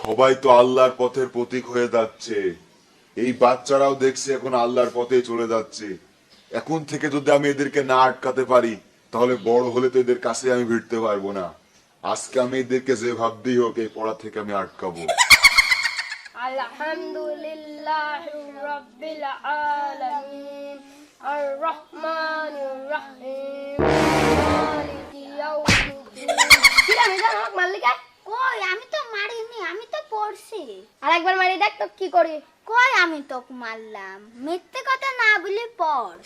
সবাই তো আল্লাহর পথের প্রতীক হয়ে যাচ্ছে। এই বাচ্চারাও দেখছে এখন আল্লাহর পথে চলে যাচ্ছে। এখন থেকে যদি আমি এদেরকে না আটকাতে পারি, তাহলে বড় হলে তো এদের কাছে আমি ভিড়তে পারবো না। আজকে আমি এদেরকে যে ভাবতেই হোক এই পড়া থেকে আমি আটকাবো। আলহামদুলিল্লাহ রাব্বিল আলামিন আর রহমানির রহিম মালিকি ইয়াউমিদ্দিন। কিরা মিজান আমাকে মারলি কে? কই আমি তো মারিনি, আমি তো পড়ছি। আরেকবার মারি দেখ তো কি করি। কই আমি তোকে মারলাম? মিথ্যে কথা না বলি পড়।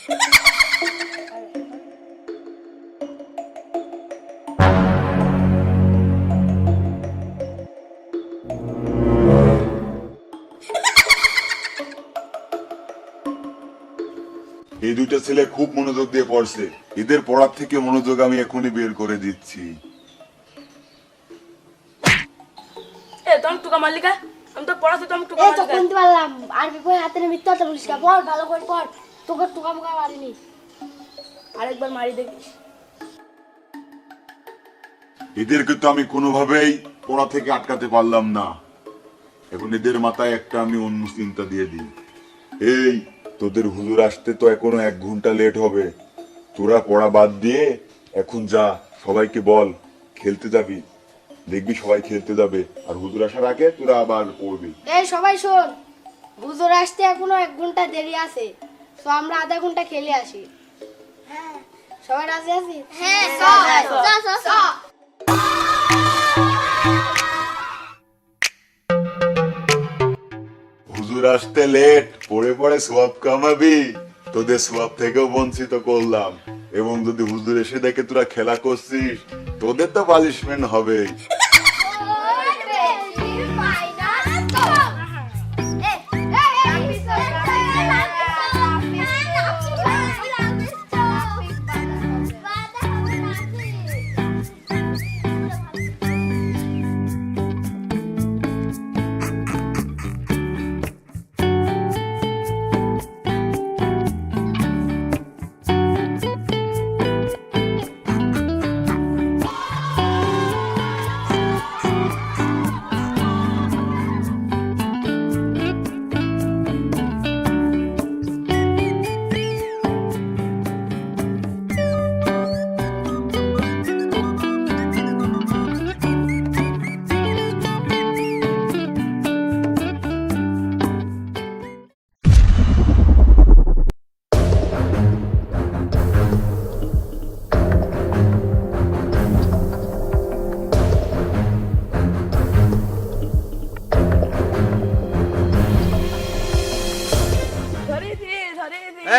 এই দুইটা ছেলে খুব মনোযোগ দিয়ে পড়ছে। এদের পড়ার থেকে মনোযোগ আমি এখনই বের করে দিচ্ছি। এ তুমি টুকা মারলি কে? আমি তো পড়াচ্ছি, তুমি টুকা এই তো মারলি কে? কোনতে পারলাম আরবি বই হাতে নিয়ে মিথ্যা কথা বলিস কে? পড় ভালো করে পড়। তোকে টুকা মুকা মারিনি। আরেকবার মারি দেখি। এদেরকে তো আমি কোনোভাবেই পড়া থেকে আটকাতে পারলাম না। এখন এদের মাথায় একটা আমি অন্য চিন্তা দিয়ে দিই। এই তোদের হুজুর আসতে তো এখনো 1 ঘন্টা লেট হবে। তোরা পড়া বাদ দিয়ে এখন যা, সবাইকে বল খেলতে যাবি। দেখবি সবাই খেলতে যাবে, আর হুজুর আসার আগে তোরা আবার পড়বি। এই সবাই শোন, হুজুর আসতে এখনো 1 ঘন্টা দেরি আছে, তো আমরা আধা ঘন্টা খেলে আসি। হ্যাঁ সবাই রাজি আছি? হ্যাঁ চ। হুজুর আসতে লেট, পড়ে পড়ে সওয়াব কামাবি। তোদের সওয়াব থেকেও বঞ্চিত করলাম, এবং যদি হুজুর এসে দেখে তোরা খেলা করছিস, তোদের তো পানিশমেন্ট হবে।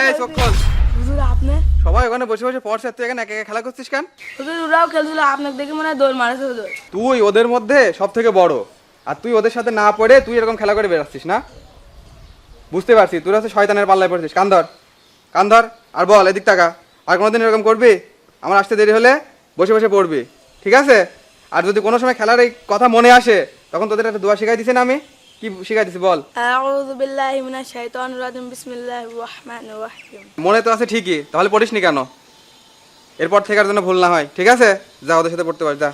এই সকল হুজুর আপনি? সবাই ওখানে বসে বসে পড়ছে, তুই এখানে একা একা খেলা করছিস কেন? হুজুর ওরাও খেলছিল, আপনাকে দেখে মনে হয় দৌড় মারেছে হুজুর। তুই ওদের মধ্যে সব থেকে বড়, আর তুই ওদের সাথে না পড়ে তুই এরকম খেলা করে বেরাচ্ছিস না? বুঝতে পারছি তুই হচ্ছে শয়তানের পাল্লায় পড়ছিস। কান ধর, কান ধর, আর বল এদিক টাকা। আর কোনোদিন এরকম করবি? আমার আসতে দেরি হলে বসে বসে পড়বি, ঠিক আছে? আর যদি কোনো সময় খেলার এই কথা মনে আসে, তখন তোদের একটা দোয়া শিখাই দিছি না আমি? কি শিখাই দিছি বল? আউযু বিল্লাহি মিনাশ শাইতানির রাজিম বিসমিল্লাহির রহমানির রহিম। মনে তো আছে ঠিকই, তাহলে পড়িসনি কেন? এরপর থেকে আর যেন ভুল না হয়, ঠিক আছে? যা ওদের সাথে পড়তে পার, যা।